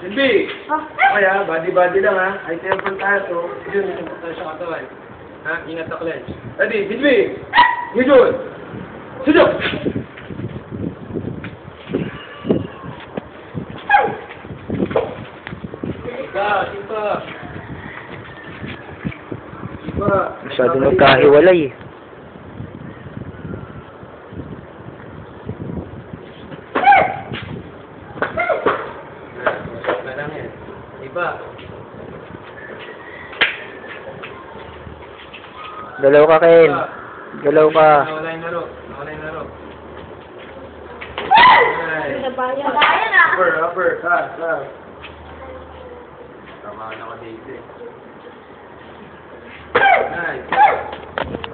Silvi! Kaya, body-body lang ha. Ay, temple tayo to. Yun, tayo sa katawan. Ha? Ingat sa clench. Ready, Silvi! Yun! Sujok! Sipa! Masyado magkahiwalay eh. Iba. Galaw ka, Ken. Galaw ka. Nawala yung laro. Sabayan ah. Upper. Tama na ako dito eh. Nice.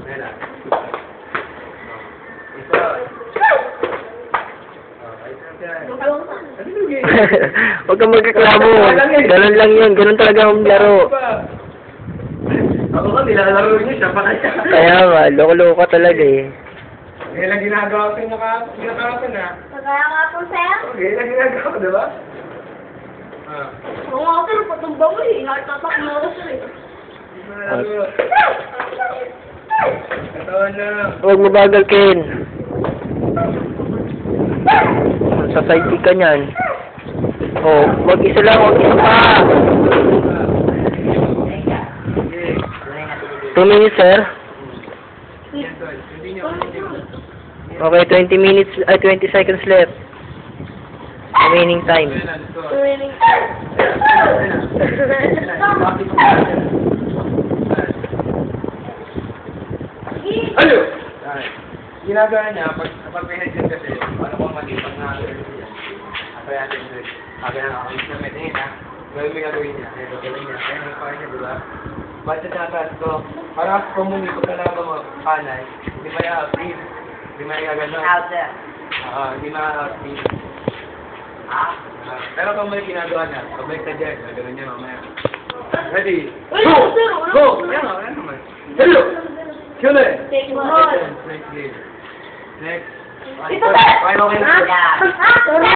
Mela. Isa. Huwag kang magkaklamo. Ganun lang yun. Ganun talaga ang laro. Ako ka, nilalaro niyo siya pa kaya. Kaya nga, loko-loko talaga eh. Ngayon lang ginagawa ko yung nakakapin ha. Kaya nga po, sir. Ngayon lang ginagawa ko, di ba? Oo nga, sir. Patumba mo eh. Nakitataklo ko, sir eh. Katawan lang. Huwag mabagal, Ken. Sa side ka niyan. Oh, wag isa lang, wag isa pa. 2 minutes, sir. Okay, 20 minutes, 20 seconds left. Remaining time. Remaining. Ano? Ginagawa niya, pag may headset kasi, paano kung mali, pag nakakagalit siya, ako yan, aga na ako, yung namin, ha? Gawin mo yung gagawin niya, kaya gagawin niya, kaya nagpakain niya, diba? Ba't sa tatas ko, parang ako pumuli, pag nalaga mo, kanay, hindi pa i-outbeat, hindi pa i-gagano. Out there. Hindi ma-outbeat. Pero kung may ginagawa niya, pabalik ka dyan, gagawin niya mamaya. Ready? Go! Go! Ayan naman. Hello! Kill it! Take one. Next game. Next. Ito, sir! Final game. Ah!